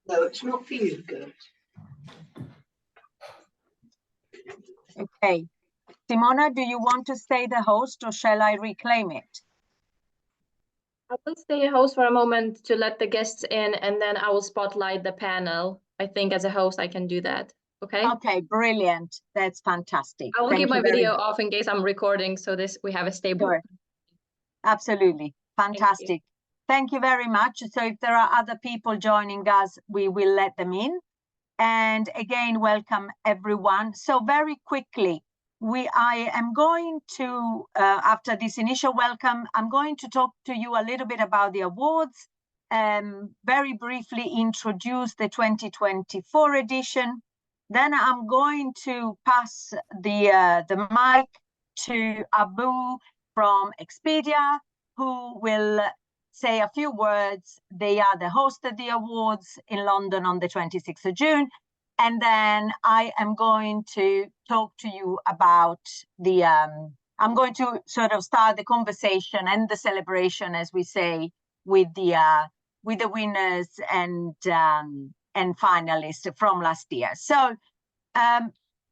No, it's not feeling good. Okay. Simona, do you want to stay the host or shall I reclaim it? I will stay a host for a moment to let the guests in, and then I will spotlight the panel. I think as a host, I can do that. Okay. Okay, brilliant. That's fantastic. I will keep my video off in case I'm recording, so we have a stable. Sure. Absolutely. Fantastic. Thank you very much. So if there are other people joining us, we will let them in. And again, welcome everyone. So very quickly, I am going to, after this initial welcome, I'm going to talk to you a little bit about the awards, very briefly introduce the 2024 edition. Then I'm going to pass the mic to Abu from Expedia, who will say a few words. They are the host of the awards in London on the 26th of June. And then I am going to talk to you about I'm going to sort of start the conversation and the celebration, as we say, with the winners and finalists from last year. So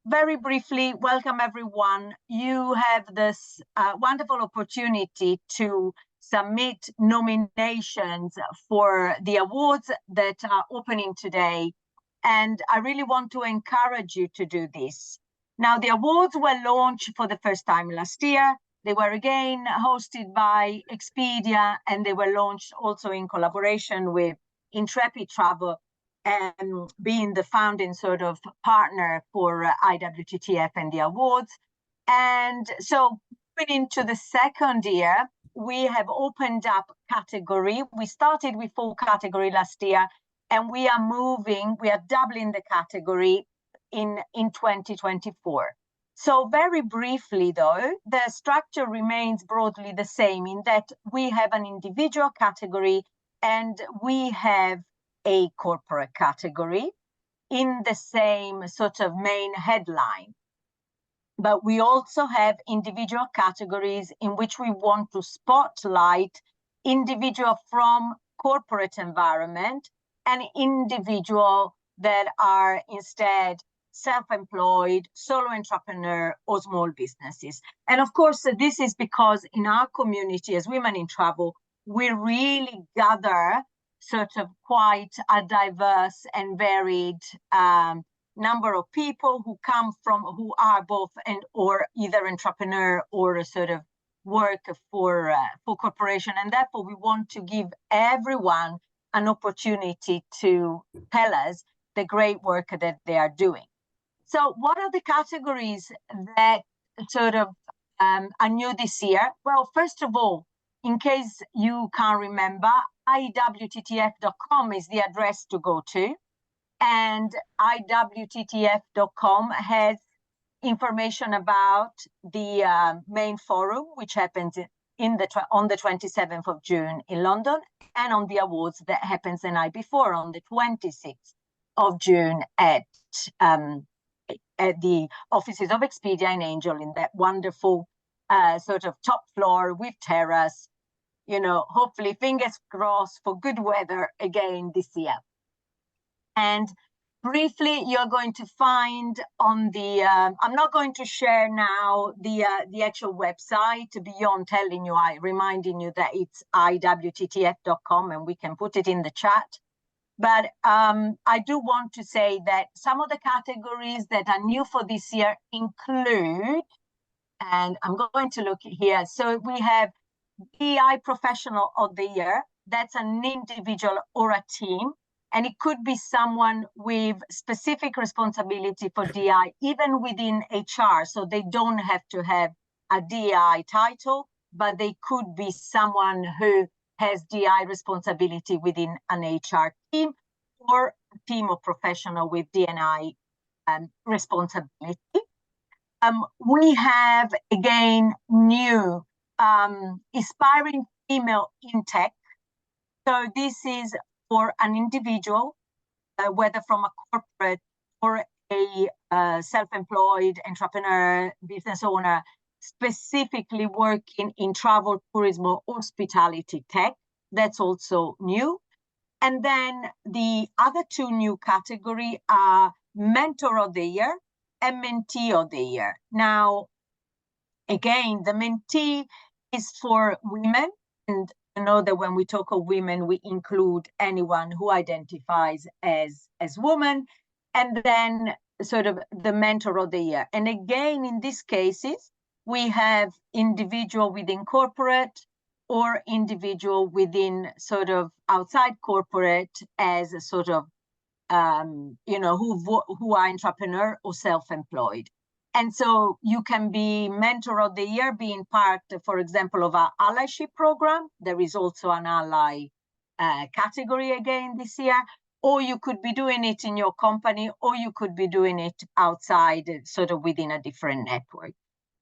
very briefly, welcome everyone. You have this wonderful opportunity to submit nominations for the awards that are opening today. And I really want to encourage you to do this. Now, the awards were launched for the first time last year. They were again hosted by Expedia, and they were launched also in collaboration with Intrepid Travel, and being the founding sort of partner for IWTTF and the awards. And so moving into the second year, we have opened up category. We started with 4 categories last year, and we are doubling the category in 2024. So very briefly, though, the structure remains broadly the same in that we have an individual category and we have a corporate category in the same sort of main headline. But we also have individual categories in which we want to spotlight individual from corporate environment and individual that are instead self-employed, solo entrepreneur, or small businesses. And of course, this is because in our community as Women in Travel, we really gather sort of quite a diverse and varied number of people who are both or either entrepreneur or a sort of work for corporation. And therefore, we want to give everyone an opportunity to tell us the great work that they are doing. So what are the categories that sort of are new this year? Well, first of all, in case you can't remember, IWTTF.com is the address to go to. And IWTTF.com has information about the main forum, which happens on the 27th of June in London, and on the awards that happens the night before on the 26th of June at the offices of Expedia in Angel, in that wonderful sort of top floor with terrace, you know, hopefully fingers crossed for good weather again this year. And briefly, you're going to find on the, I'm not going to share now the actual website beyond telling you, reminding you that it's IWTTF.com and we can put it in the chat. But I do want to say that some of the categories that are new for this year include, and I'm going to look here. So we have DEI Professional of the Year. That's an individual or a team. And it could be someone with specific responsibility for DEI, even within HR. So they don't have to have a DEI title, but they could be someone who has DEI responsibility within an HR team or a team of professionals with D&I responsibility. We have, again, new Inspiring Female in Tech. So this is for an individual, whether from a corporate or a self-employed entrepreneur, business owner, specifically working in travel, tourism, or hospitality tech. That's also new. And then the other two new categories are Mentor of the Year and Mentee of the Year. Now, again, the mentee is for women, and you know that when we talk of women, we include anyone who identifies as woman, and then sort of the Mentor of the Year. And again, in these cases, we have individual within corporate or individual within sort of outside corporate as a sort of, you know, who are entrepreneur or self-employed. And so you can be Mentor of the Year being part, for example, of our allyship program. There is also an ally category again this year, or you could be doing it in your company, or you could be doing it outside, sort of within a different network.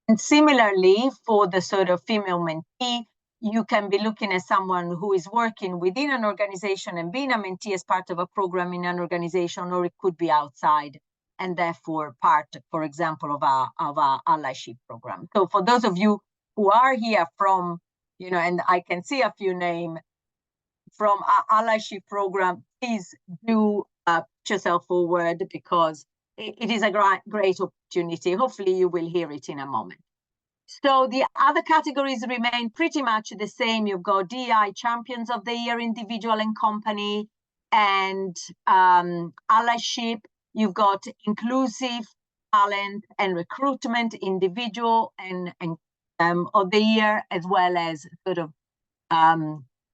And similarly, for the sort of female mentee, you can be looking at someone who is working within an organization and being a mentee as part of a program in an organization, or it could be outside and therefore part, for example, of our allyship program. So for those of you who are here from, you know, and I can see a few names from our allyship program, please do put yourself forward, because it is a great opportunity. Hopefully you will hear it in a moment. So the other categories remain pretty much the same. You've got DEI Champions of the Year, individual and company, and allyship. You've got inclusive talent and recruitment, individual and of the year, as well as sort of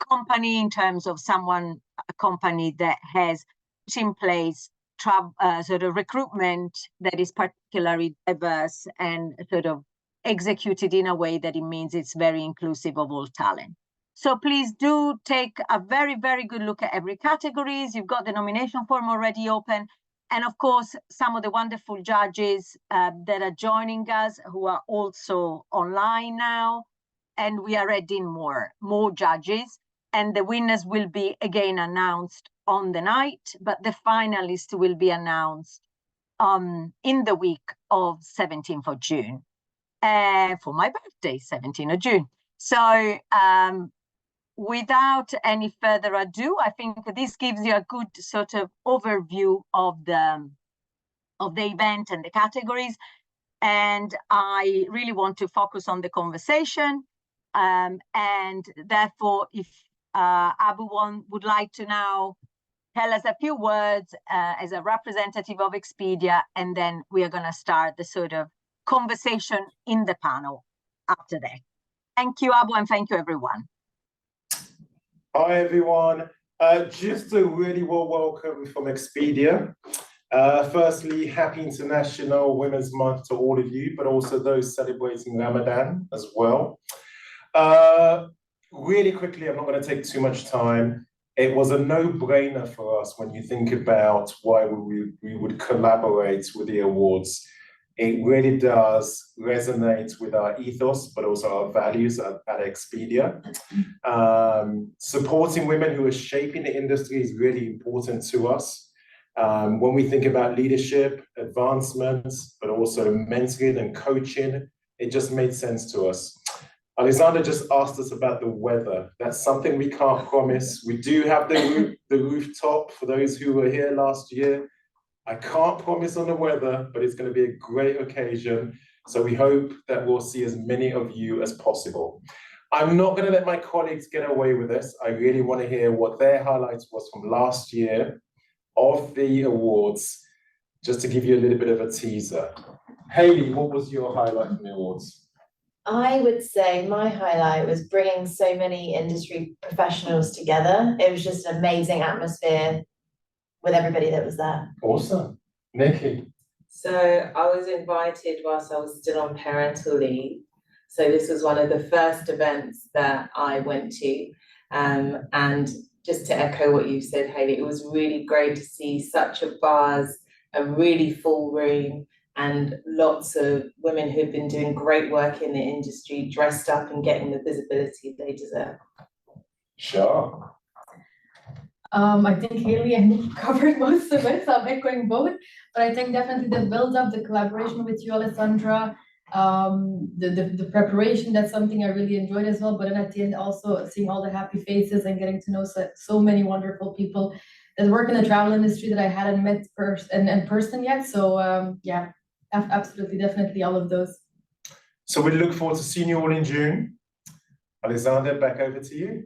company, in terms of a company that has put in place sort of recruitment that is particularly diverse and sort of executed in a way that it means it's very inclusive of all talent. So please do take a very, very good look at every categories. You've got the nomination form already open. And of course, some of the wonderful judges that are joining us, who are also online now. And we are adding more judges. And the winners will be again announced on the night, but the finalists will be announced in the week of 17th of June. For my birthday, 17th of June. So without any further ado, I think this gives you a good sort of overview of the event and the categories. And I really want to focus on the conversation. And therefore, if Abu would like to now tell us a few words as a representative of Expedia, and then we are going to start the sort of conversation in the panel after that. Thank you, Abu, and thank you, everyone. Hi, everyone. Just a really warm welcome from Expedia. Firstly, happy International Women's Month to all of you, but also those celebrating Ramadan as well. Really quickly, I'm not going to take too much time. It was a no-brainer for us when you think about why we would collaborate with the awards. It really does resonate with our ethos, but also our values at Expedia. Supporting women who are shaping the industry is really important to us. When we think about leadership, advancements, but also mentoring and coaching, it just made sense to us. Alessandra just asked us about the weather. That's something we can't promise. We do have the rooftop for those who were here last year. I can't promise on the weather, but it's going to be a great occasion. So we hope that we'll see as many of you as possible. I'm not going to let my colleagues get away with this. I really want to hear what their highlights was from last year of the awards, just to give you a little bit of a teaser. Hayley, what was your highlight from the awards? I would say my highlight was bringing so many industry professionals together. It was just an amazing atmosphere with everybody that was there. Awesome. Nikki? So I was invited whilst I was still on parental leave. So this was one of the first events that I went to. And just to echo what you said, Hayley, it was really great to see such a buzz, a really full room, and lots of women who've been doing great work in the industry, dressed up and getting the visibility they deserve. Sure. I think Hayley and Nick covered most of it, so I'm echoing both. But I think definitely the build-up, the collaboration with you, Alessandra, The preparation, that's something I really enjoyed as well. But then at the end, also seeing all the happy faces and getting to know so many wonderful people that work in the travel industry that I hadn't met in person yet. So yeah, absolutely, definitely all of those. So we look forward to seeing you all in June. Alessandra, back over to you.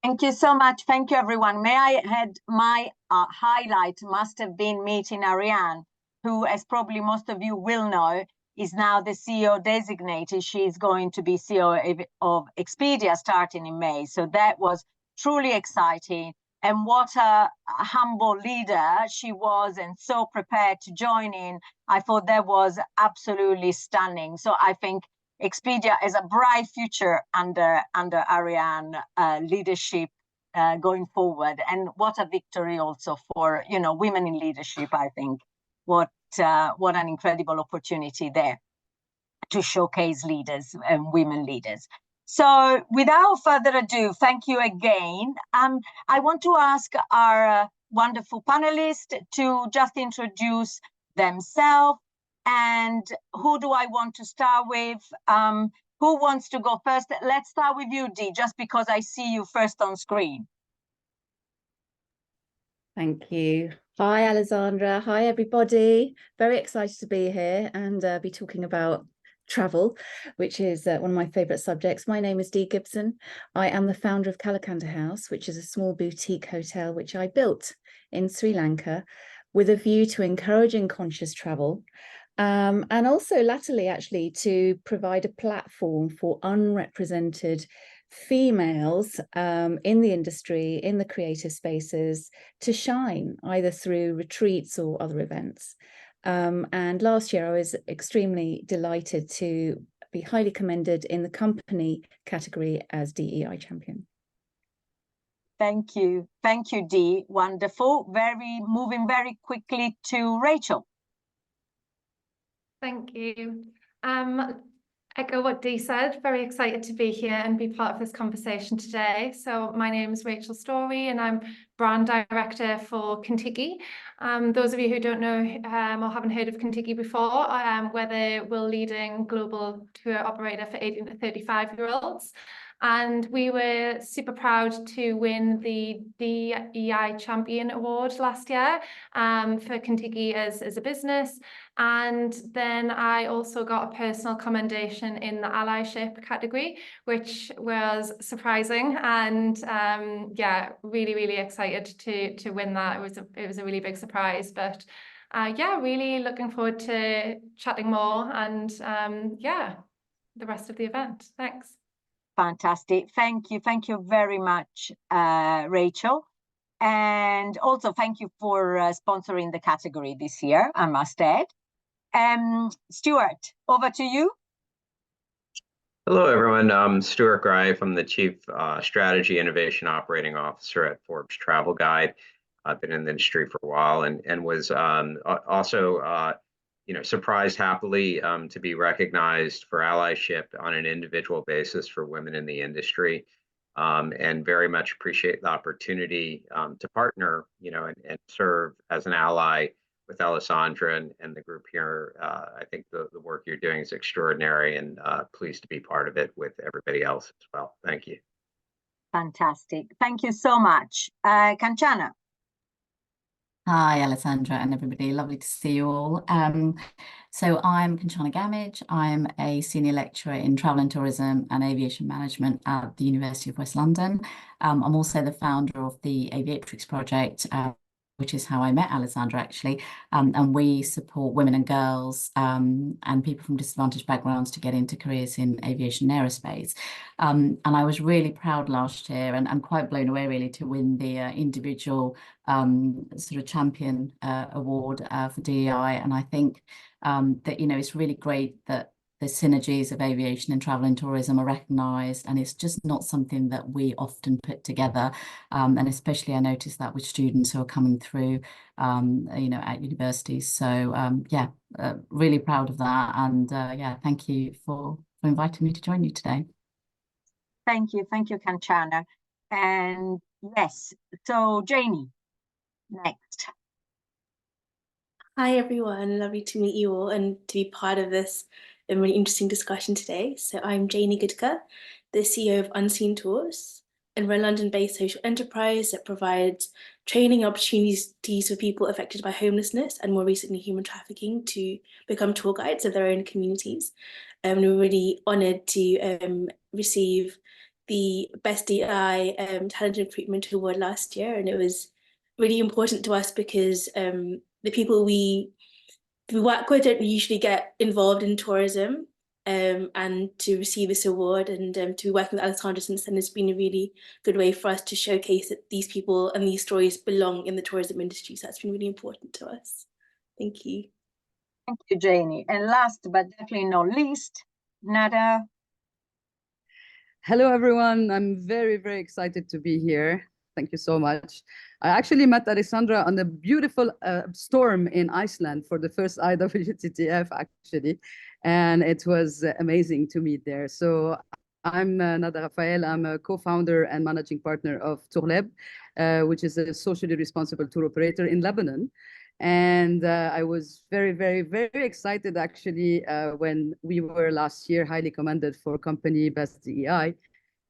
Thank you so much. Thank you, everyone. May I add my highlight must have been meeting Ariane, who, as probably most of you will know, is now the CEO designated. She's going to be CEO of Expedia starting in May. So that was truly exciting. And what a humble leader she was, and so prepared to join in. I thought that was absolutely stunning. So I think Expedia has a bright future under Ariane leadership going forward, and what a victory also for women in leadership. I think what an incredible opportunity there to showcase leaders and women leaders. So without further ado, thank you again. I want to ask our wonderful panelists to just introduce themselves. And who do I want to start with? Who wants to go first? Let's start with you, Dee, just because I see you first on screen. Thank you. Hi, Alessandra. Hi, everybody. Very excited to be here and be talking about travel, which is one of my favourite subjects. My name is Dee Gibson. I am the founder of Kalakanda House, which is a small boutique hotel which I built in Sri Lanka with a view to encouraging conscious travel. And also latterly, actually, to provide a platform for unrepresented females in the industry, in the creative spaces, to shine either through retreats or other events. And last year, I was extremely delighted to be highly commended in the company category as DEI champion. Thank you, Dee. Wonderful. Moving very quickly to Rachel. Thank you. Echo what Dee said, very excited to be here and be part of this conversation today. So my name is Rachel Storey and I'm brand director for Contiki. Those of you who don't know or haven't heard of Contiki before, we're the world-leading global tour operator for 18 to 35-year-olds. And we were super proud to win the DEI Champion Award last year for Contiki as a business. And then I also got a personal commendation in the allyship category, which was surprising. And yeah, really excited to win that. It was a really big surprise. But yeah, really looking forward to chatting more and yeah, the rest of the event. Thanks. Fantastic. Thank you very much, Rachel. And also thank you for sponsoring the category this year, I must add. Stuart, over to you. Hello, everyone. I'm Stuart Greif. I'm the Chief Strategy Innovation Operating Officer at Forbes Travel Guide. I've been in the industry for a while and was also surprised happily to be recognized for allyship on an individual basis for women in the industry, and very much appreciate the opportunity to partner, and serve as an ally with Alessandra and the group here. I think the work you're doing is extraordinary, and pleased to be part of it with everybody else as well. Thank you. Fantastic. Thank you so much. Kanchana. Hi, Alessandra and everybody. Lovely to see you all. So I'm Kanchana Gamage. I'm a senior lecturer in travel and tourism and aviation management at the University of West London. I'm also the founder of the Aviatrix project, which is how I met Alessandra, actually. And we support women and girls and people from disadvantaged backgrounds to get into careers in aviation and aerospace. And I was really proud last year and I'm quite blown away, really, to win the individual sort of champion award for DEI. And I think that, it's really great that the synergies of aviation and travel and tourism are recognised, and it's just not something that we often put together. And especially I noticed that with students who are coming through, at universities. So yeah, really proud of that. And yeah, thank you for inviting me to join you today. Thank you, Kanchana. And yes, so Jayni, next. Hi everyone, lovely to meet you all and to be part of this really interesting discussion today. So I'm Jayni Gudka, the CEO of Unseen Tours, and we're a London-based social enterprise that provides training opportunities for people affected by homelessness and more recently human trafficking to become tour guides of their own communities. And we're really honoured to receive the Best DEI Talent Recruitment Award last year, and it was really important to us because the people we work with don't usually get involved in tourism, and to receive this award and to be working with Alessandra since then has been a really good way for us to showcase that these people and these stories belong in the tourism industry. So that's been really important to us. Thank you. Thank you, Jayni. And last but definitely not least, Nada. Hello, everyone. I'm very, very excited to be here. Thank you so much. I actually met Alessandra on a beautiful storm in Iceland for the first IWTTF, actually. And it was amazing to meet there. So I'm Nada Raphael. I'm a co-founder and managing partner of Tourleb, which is a socially responsible tour operator in Lebanon. And I was very, very, very excited, actually, when we were last year highly commended for company Best DEI.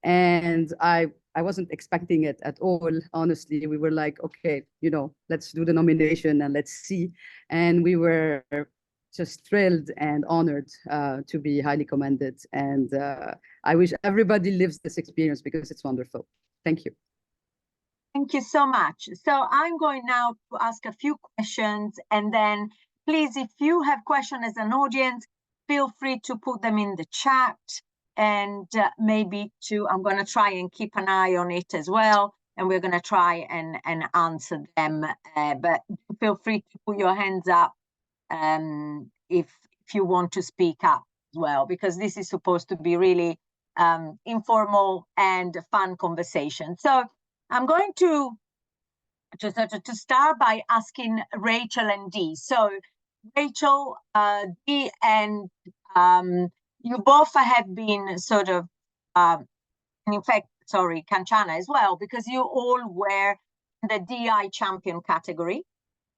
And I wasn't expecting it at all, honestly. We were like, okay, you know, let's do the nomination and let's see. And we were just thrilled and honored to be highly commended. And I wish everybody lives this experience because it's wonderful. Thank you. Thank you so much. So I'm going now to ask a few questions, and then please, if you have questions as an audience, feel free to put them in the chat, and maybe I'm going to try and keep an eye on it as well, and we're going to try and answer them, but feel free to put your hands up if you want to speak up as well, because this is supposed to be really informal and fun conversation. So I'm going to start by asking Rachel and Dee. So Rachel, Dee, and you both have been sort of, in fact, sorry, Kanchana as well, because you all were in the DI champion category.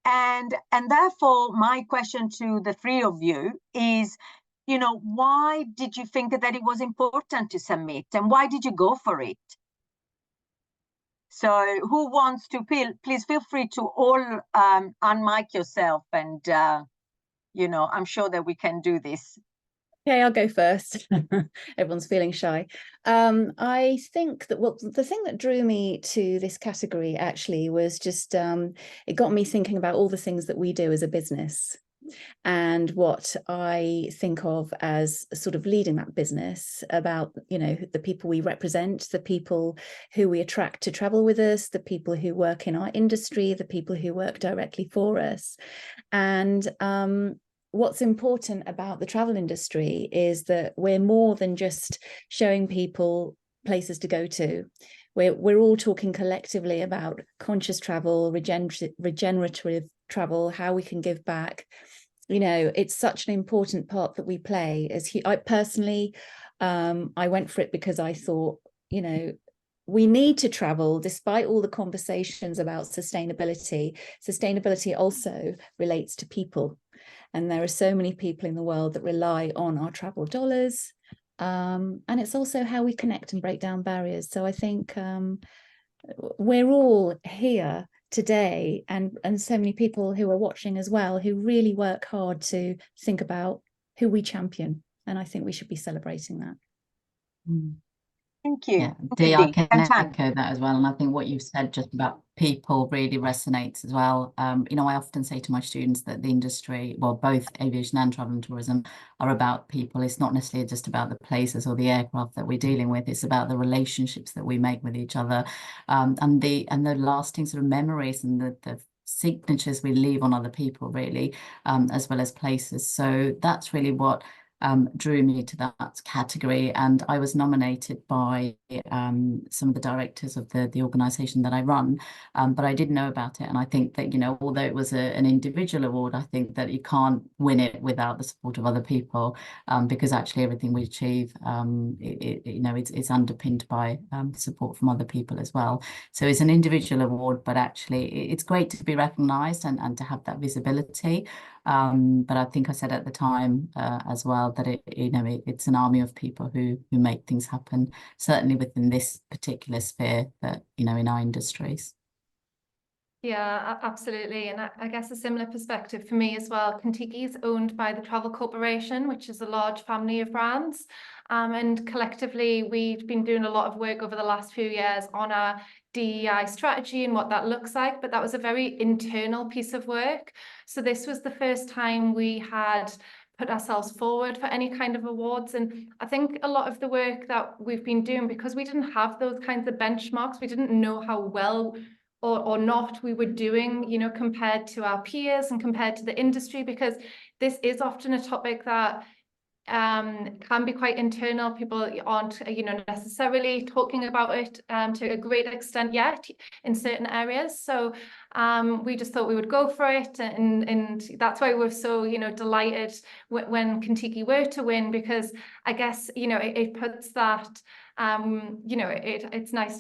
And therefore, my question to the three of you is, you know, why did you think that it was important to submit, and why did you go for it? So who wants to please feel free to all unmic yourself, and you know, I'm sure that we can do this. Okay, I'll go first. Everyone's feeling shy. I think that, well, the thing that drew me to this category actually was just, it got me thinking about all the things that we do as a business and what I think of as sort of leading that business, about, you know, the people we represent, the people who we attract to travel with us, the people who work in our industry, the people who work directly for us. And what's important about the travel industry is that we're more than just showing people places to go to. We're all talking collectively about conscious travel, regenerative travel, how we can give back. You know, it's such an important part that we play. I personally, I went for it because I thought, you know, we need to travel despite all the conversations about sustainability. Sustainability also relates to people. And there are so many people in the world that rely on our travel dollars. And it's also how we connect and break down barriers. So I think we're all here today, and so many people who are watching as well, who really work hard to think about who we champion. And I think we should be celebrating that. Thank you. Yeah, Dee, I can echo that as well. And I think what you've said just about people really resonates as well. You know, I often say to my students that the industry, well, both aviation and travel and tourism, are about people. It's not necessarily just about the places or the aircraft that we're dealing with. It's about the relationships that we make with each other, and the lasting sort of memories and the signatures we leave on other people, really, as well as places. So that's really what drew me to that category. And I was nominated by some of the directors of the organization that I run, but I did know about it. And I think that, you know, although it was an individual award, I think that you can't win it without the support of other people, because actually everything we achieve, you know, it's underpinned by support from other people as well. So it's an individual award, but actually it's great to be recognized and to have that visibility. But I think I said at the time as well that it's an army of people who make things happen, certainly within this particular sphere, that, you know, in our industries. Yeah, absolutely. And I guess a similar perspective for me as well. Kentucky is owned by the Travel Corporation, which is a large family of brands. And collectively, we've been doing a lot of work over the last few years on our DEI strategy and what that looks like. But that was a very internal piece of work. So this was the first time we had put ourselves forward for any kind of awards. And I think a lot of the work that we've been doing, because we didn't have those kinds of benchmarks, we didn't know how well or not we were doing, you know, compared to our peers and compared to the industry, because this is often a topic that can be quite internal. People aren't, you know, necessarily talking about it to a great extent yet in certain areas. So we just thought we would go for it, and that's why we're so, you know, delighted when Kentucky were to win, because I guess, you know, it puts that, you know, it's nice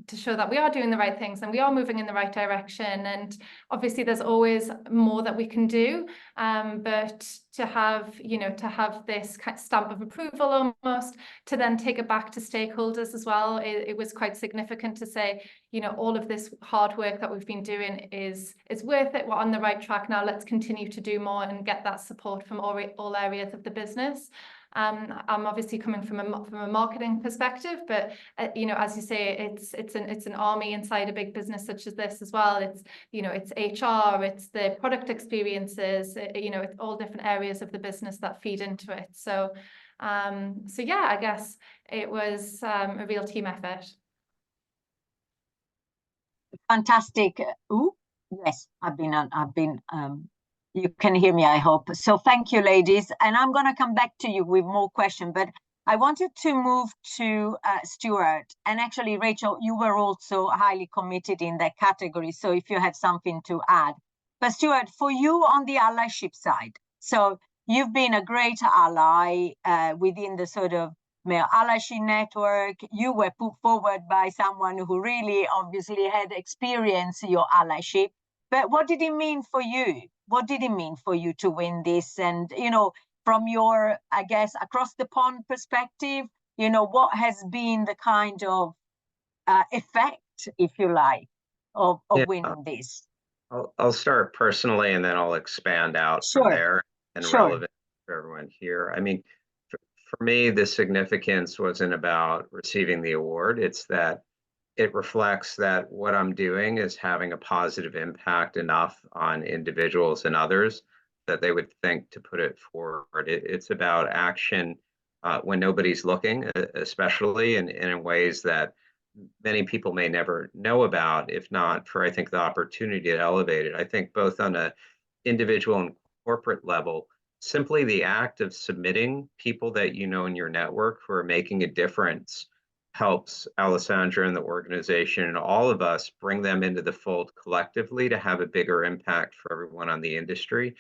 to show that we are doing the right things and we are moving in the right direction. And obviously there's always more that we can do, but to have, you know, to have this stamp of approval almost, to then take it back to stakeholders as well, it was quite significant to say, you know, all of this hard work that we've been doing is worth it. We're on the right track now. Let's continue to do more and get that support from all areas of the business. I'm obviously coming from a marketing perspective, but you know, as you say, it's an army inside a big business such as this as well. It's, you know, it's HR, it's the product experiences, you know, it's all different areas of the business that feed into it. So yeah, I guess it was a real team effort. Fantastic. Ooh, yes, I've been you can hear me, I hope. So thank you, ladies. And I'm going to come back to you with more questions, but I wanted to move to Stuart. And actually, Rachel, you were also highly committed in that category. So if you have something to add. But Stuart, for you on the allyship side, so you've been a great ally within the sort of male allyship network. You were put forward by someone who really obviously had experienced your allyship. But what did it mean for you? What did it mean for you to win this? And, you know, from your, I guess, across the pond perspective, you know, what has been the kind of effect, if you like, of winning this? I'll start personally, and then I'll expand out from there and relevant for everyone here. I mean, for me, the significance wasn't about receiving the award. It's that it reflects that what I'm doing is having a positive impact enough on individuals and others that they would think to put it forward. It's about action when nobody's looking, especially in ways that many people may never know about, if not for, I think, the opportunity to elevate it. I think both on a individual and corporate level, simply the act of submitting people that you know in your network who are making a difference helps Alessandra and the organization and all of us bring them into the fold collectively to have a bigger impact for everyone on the industry.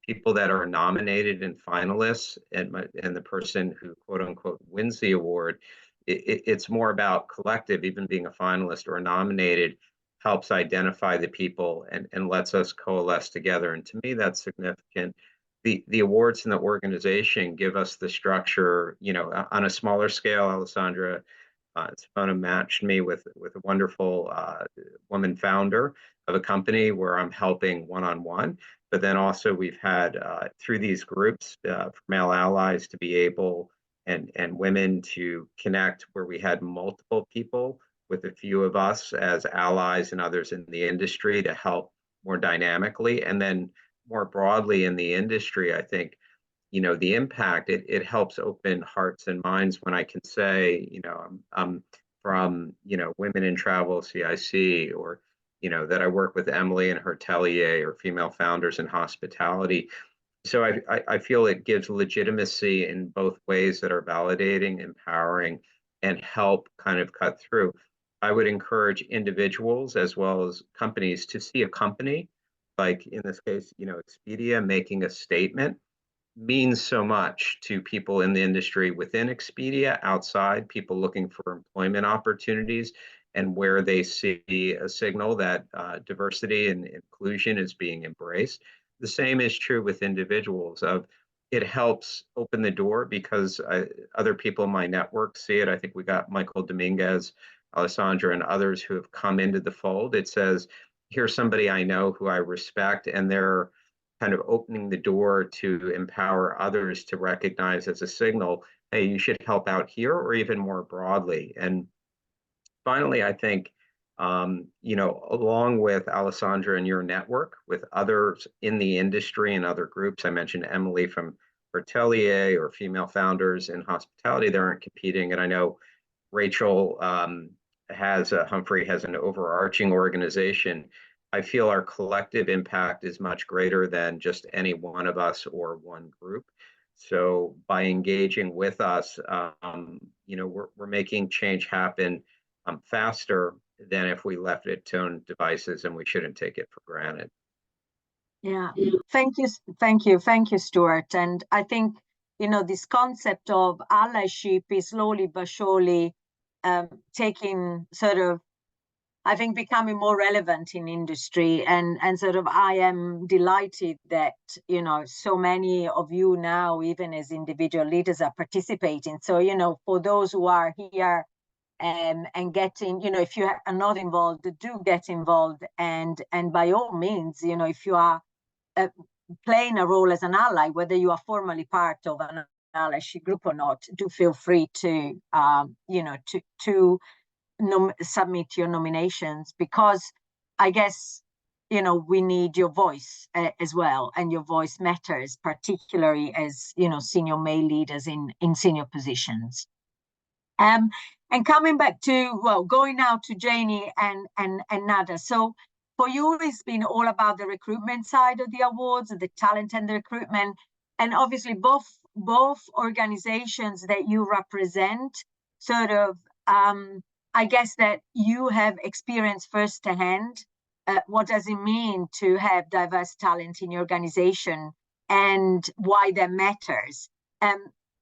People that are nominated and finalists, and the person who quote unquote wins the award, it's more about collective. Even being a finalist or nominated helps identify the people and lets us coalesce together. And to me, that's significant. The awards in the organization give us the structure, you know, on a smaller scale. Alessandra Simona matched me with a wonderful woman founder of a company where I'm helping one-on-one. But then also we've had through these groups for male allies to be able and women to connect where we had multiple people with a few of us as allies and others in the industry to help more dynamically. And then more broadly in the industry, I think, you know, the impact, it helps open hearts and minds when I can say, you know, I'm from, you know, Women in Travel, CIC, or, you know, that I work with Emily and her Tellier, or female founders in hospitality. So I feel it gives legitimacy in both ways that are validating, empowering, and help kind of cut through. I would encourage individuals as well as companies to see a company, like in this case, Expedia making a statement means so much to people in the industry within Expedia, outside, people looking for employment opportunities, and where they see a signal that diversity and inclusion is being embraced. The same is true with individuals. It helps open the door because other people in my network see it. I think we got Michael Dominguez, Alessandra, and others who have come into the fold. It says, here's somebody I know who I respect, and they're kind of opening the door to empower others to recognize as a signal, hey, you should help out here, or even more broadly. And finally, I think, along with Alessandra and your network, with others in the industry and other groups, I mentioned Emily from Bertelier or Female Founders in Hospitality, they aren't competing. And I know Rachel Humphrey has an overarching organization. I feel our collective impact is much greater than just any one of us or one group. So by engaging with us, we're making change happen faster than if we left it to own devices, and we shouldn't take it for granted. Yeah, thank you, Stuart. And I think, this concept of allyship is slowly but surely taking sort of, I think, becoming more relevant in industry, and sort of I am delighted that so many of you now, even as individual leaders, are participating. So for those who are here and getting, if you are not involved, do get involved, and by all means, if you are playing a role as an ally, whether you are formally part of an allyship group or not, do feel free to submit your nominations, because I guess we need your voice as well, and your voice matters, particularly as senior male leaders in senior positions. And coming back to going now to Jayni and Nada. So for you, it's been all about the recruitment side of the awards, the talent and the recruitment, and obviously both organizations that you represent sort of I guess that you have experienced firsthand what does it mean to have diverse talent in your organization and why that matters.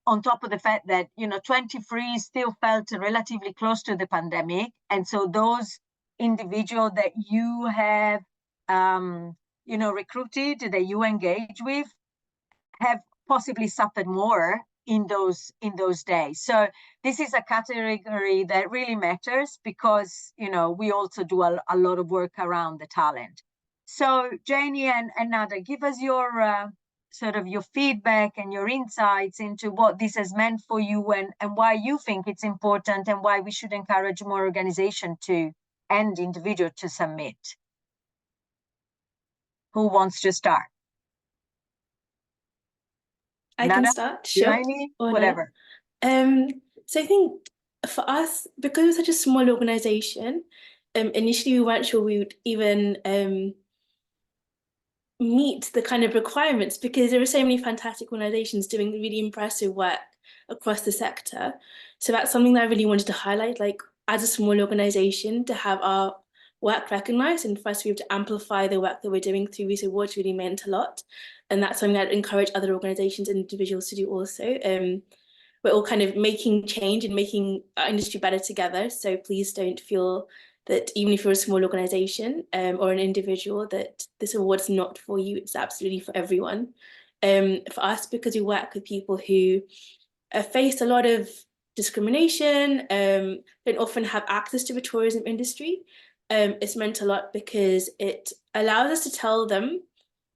On top of the fact that 23 still felt relatively close to the pandemic, and so those individuals that you have recruited, that you engage with, have possibly suffered more in those days. So this is a category that really matters, because we also do a lot of work around the talent. So Jayni and Nada, give us your sort of your feedback and your insights into what this has meant for you, and why you think it's important, and why we should encourage more organizations to and individuals to submit. Who wants to start? I Nada? can start, sure. Jayni? Whatever. So I think for us, because we're such a small organization, initially we weren't sure we would even meet the kind of requirements, because there are so many fantastic organizations doing really impressive work across the sector. So that's something that I really wanted to highlight, like as a small organization, to have our work recognized, and for us to be able to amplify the work that we're doing through these awards really meant a lot. And that's something I'd encourage other organizations and individuals to do also. We're all kind of making change and making our industry better together. So please don't feel that even if you're a small organization or an individual, that this award's not for you. It's absolutely for everyone. For us, because we work with people who face a lot of discrimination, don't often have access to the tourism industry, it's meant a lot, because it allows us to tell them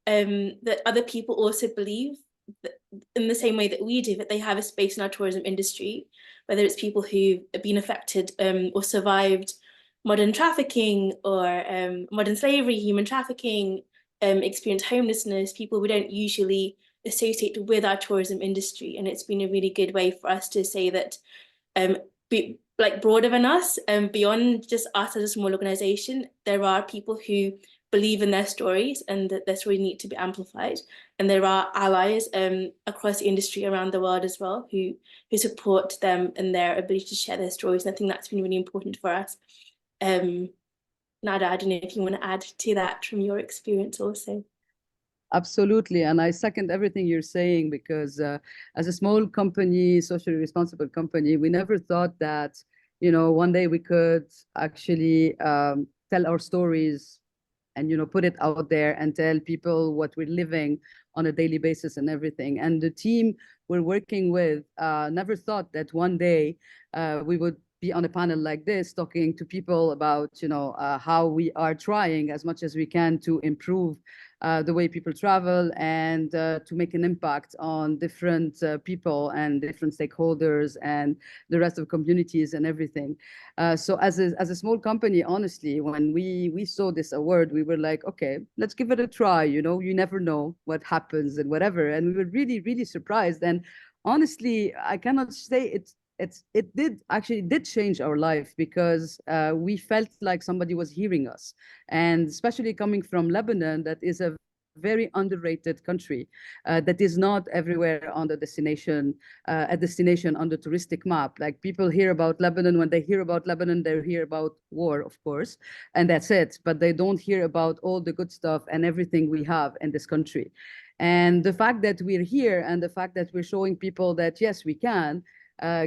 that other people also believe that, in the same way that we do, that they have a space in our tourism industry, whether it's people who've been affected or survived modern trafficking or modern slavery, human trafficking, experienced homelessness, people we don't usually associate with our tourism industry. And it's been a really good way for us to say that broader than us, beyond just us as a small organization, there are people who believe in their stories and that their stories need to be amplified. And there are allies across the industry around the world as well who support them in their ability to share their stories. And I think that's been really important for us. Nada, I don't know if you want to add to that from your experience also. Absolutely. And I second everything you're saying, because as a small company, socially responsible company, we never thought that, you know, one day we could actually tell our stories and, you know, put it out there and tell people what we're living on a daily basis and everything. And the team we're working with never thought that one day we would be on a panel like this talking to people about, you know, how we are trying as much as we can to improve the way people travel and to make an impact on different people and different stakeholders and the rest of communities and everything. So as a small company, honestly, when we saw this award, we were like, okay, let's give it a try. You know, you never know what happens and whatever. And we were really, really surprised. And honestly, I cannot say it did change our life, because we felt like somebody was hearing us. And especially coming from Lebanon, that is a very underrated country, that is not everywhere on the destination, a destination on the touristic map. Like, people hear about Lebanon. When they hear about Lebanon, they hear about war, of course, and that's it. But they don't hear about all the good stuff and everything we have in this country. And the fact that we're here and the fact that we're showing people that, yes, we can,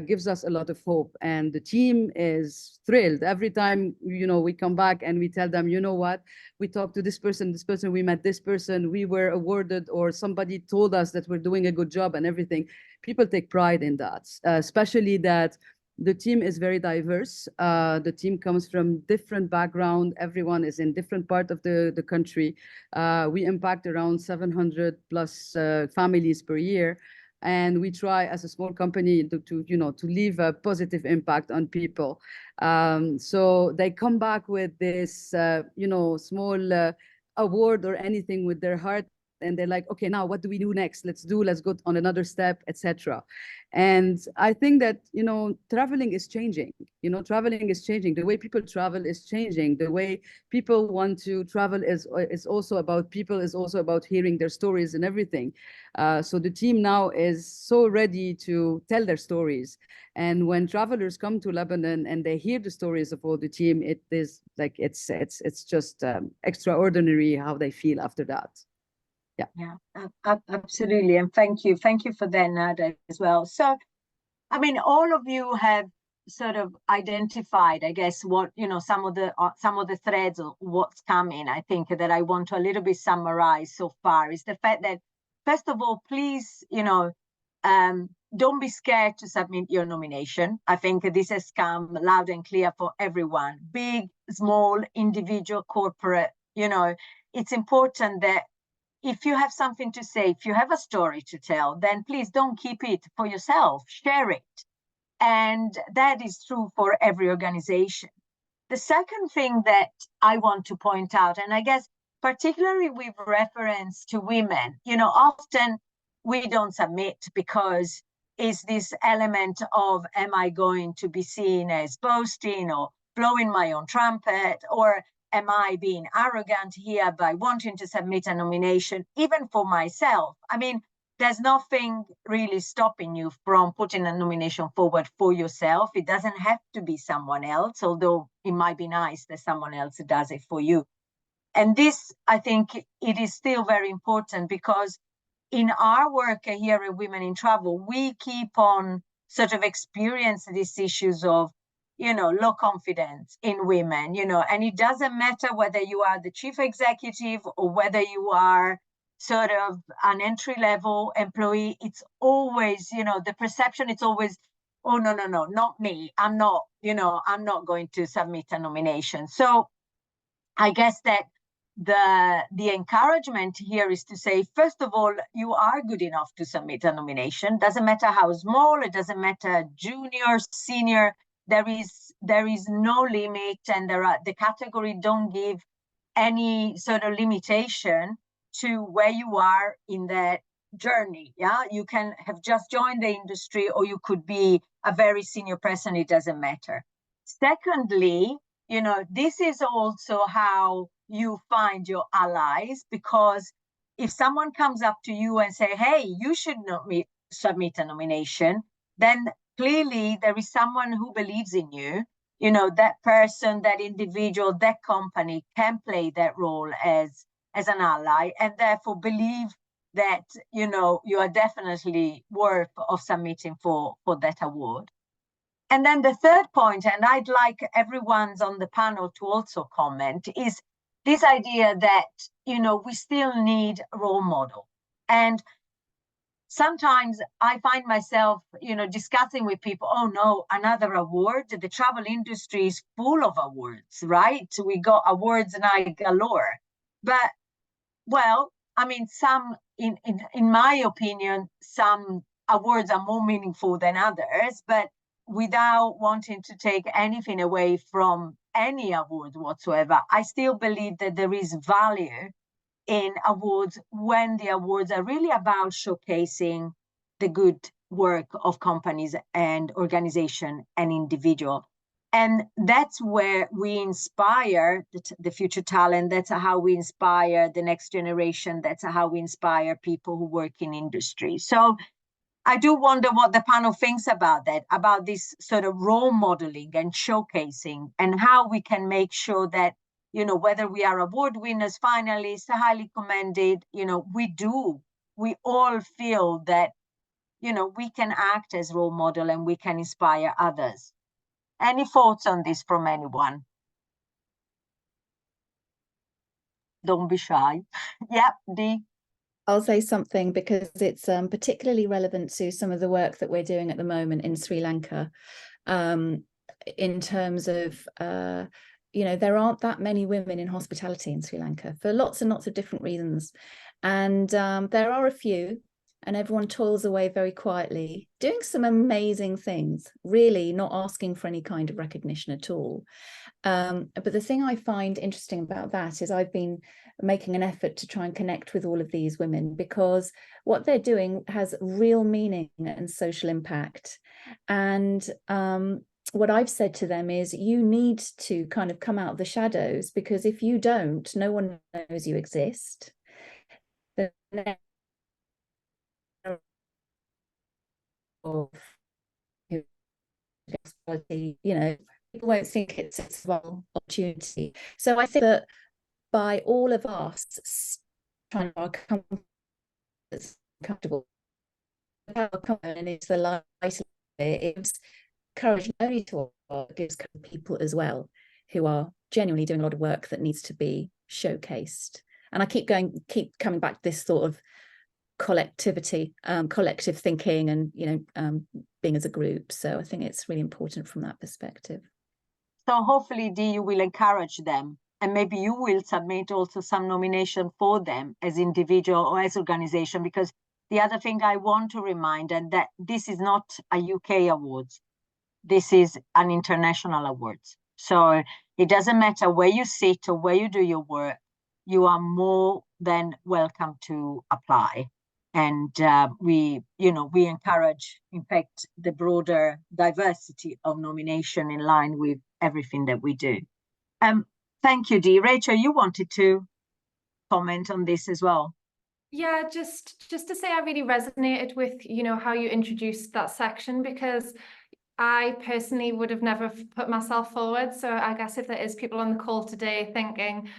gives us a lot of hope. And the team is thrilled every time, you know, we come back and we tell them, you know what, we talked to this person, we met this person, we were awarded, or somebody told us that we're doing a good job and everything. People take pride in that, especially that the team is very diverse. The team comes from different background. Everyone is in different part of the country. We impact around 700 plus families per year. And we try as a small company to you know, to leave a positive impact on people. So they come back with this, you know, small award or anything with their heart. And they're like, okay, now what do we do next? Let's go on another step, etc. And I think that, you know, traveling is changing. You know, traveling is changing. The way people travel is changing. The way people want to travel is also about people, is also about hearing their stories and everything. So the team now is so ready to tell their stories. And when travelers come to Lebanon and they hear the stories of all the team, it is like, it's just extraordinary how they feel after that. Yeah, absolutely. And thank you for that, Nada, as well. So, I mean, all of you have sort of identified, I guess, what, you know, some of the threads of what's coming. I think that I want to a little bit summarize so far is the fact that, first of all, please, you know, don't be scared to submit your nomination. I think this has come loud and clear for everyone, big, small, individual, corporate. You know, it's important that if you have something to say, if you have a story to tell, then please don't keep it for yourself, share it. And that is true for every organization. The second thing that I want to point out, and I guess particularly with reference to women, you know, often we don't submit because it's this element of, am I going to be seen as boasting or blowing my own trumpet, or am I being arrogant here by wanting to submit a nomination, even for myself? I mean, there's nothing really stopping you from putting a nomination forward for yourself. It doesn't have to be someone else, although it might be nice that someone else does it for you. And this, I think, it is still very important, because in our work here at Women in Travel, we keep on sort of experiencing these issues of, you know, low confidence in women, you know, and it doesn't matter whether you are the chief executive or whether you are sort of an entry-level employee. It's always, you know, the perception, it's always, oh, no, not me. I'm not, you know, I'm not going to submit a nomination. So I guess that the encouragement here is to say, first of all, you are good enough to submit a nomination. Doesn't matter how small, it doesn't matter junior, senior. There is no limit, and the category don't give any sort of limitation to where you are in that journey. Yeah, you can have just joined the industry, or you could be a very senior person. It doesn't matter. Secondly, you know, this is also how you find your allies, because if someone comes up to you and say, hey, you should not submit a nomination, then clearly there is someone who believes in you. You know, that person, that individual, that company can play that role as an ally, and therefore believe that, you know, you are definitely worth of submitting for that award. And then the third point, and I'd like everyone's on the panel to also comment, is this idea that, you know, we still need a role model. And sometimes I find myself, you know, discussing with people, oh no, another award. The travel industry is full of awards, right? We got awards night galore. But, well, I mean, some, in my opinion, some awards are more meaningful than others, but without wanting to take anything away from any award whatsoever, I still believe that there is value in awards when the awards are really about showcasing the good work of companies and organizations and individuals. And that's where we inspire the future talent. That's how we inspire the next generation. That's how we inspire people who work in industry. So I do wonder what the panel thinks about that, about this sort of role modeling and showcasing, and how we can make sure that, you know, whether we are award winners, finalists, highly commended, you know, we all feel that, you know, we can act as role model and we can inspire others. Any thoughts on this from anyone? Don't be shy. Yeah, Dee. I'll say something because it's particularly relevant to some of the work that we're doing at the moment in Sri Lanka, in terms of, you know, there aren't that many women in hospitality in Sri Lanka for lots and lots of different reasons. And there are a few, and everyone toils away very quietly, doing some amazing things, really not asking for any kind of recognition at all. But the thing I find interesting about that is I've been making an effort to try and connect with all of these women, because what they're doing has real meaning and social impact. And what I've said to them is, you need to kind of come out of the shadows, because if you don't, no one knows you exist. You know, people won't think it's a small opportunity. So I think that by all of us trying to become comfortable, and it's the light, it gives courage not only to our, it gives people as well who are genuinely doing a lot of work that needs to be showcased. And I keep coming back to this sort of collectivity, collective thinking, and, you know, being as a group. So I think it's really important from that perspective. So hopefully, Dee, you will encourage them, and maybe you will submit also some nomination for them as individual or as organization, because the other thing I want to remind, and that this is not a UK awards, this is an international awards. So it doesn't matter where you sit or where you do your work, you are more than welcome to apply. And we encourage, in fact, the broader diversity of nomination in line with everything that we do. Thank you, Dee. Rachel, you wanted to comment on this as well. Yeah, just to say I really resonated with, you know, how you introduced that section, because I personally would have never put myself forward. So I guess if there is people on the call today thinking,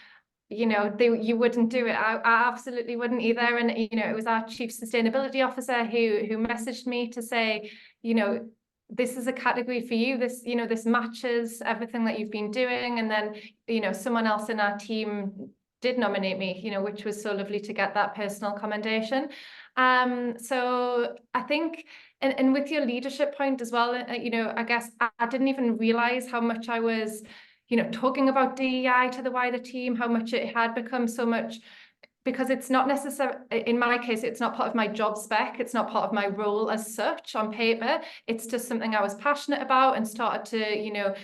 you know, you wouldn't do it, I absolutely wouldn't either. And, you know, it was our chief sustainability officer who messaged me to say, you know, this is a category for you, this, you know, this matches everything that you've been doing. And then, you know, someone else in our team did nominate me, you know, which was so lovely to get that personal commendation. So I think, and with your leadership point as well, you know, I guess I didn't even realize how much I was, you know, talking about DEI to the wider team, how much it had become so much, because it's not necessarily, in my case, it's not part of my job spec, it's not part of my role as such on paper, it's just something I was passionate about and started to, you know,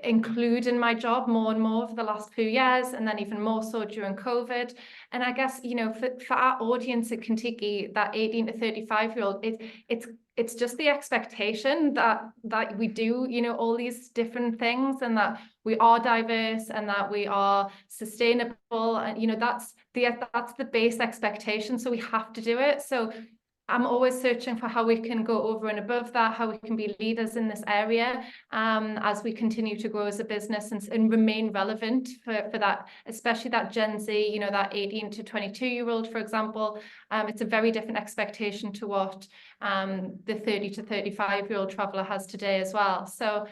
include in my job more and more over the last few years, and then even more so during COVID. And I guess, you know, for our audience at Kentucky, that 18 to 35-year-old, it's it's just the expectation that we do, you know, all these different things, and that we are diverse and that we are sustainable, and you know, that's the base expectation. So we have to do it. So I'm always searching for how we can go over and above that, how we can be leaders in this area, as we continue to grow as a business and remain relevant for that, especially that Gen Z, you know, that 18 to 22-year-old, for example. It's a very different expectation to what the 30 to 35-year-old traveller has today as well. So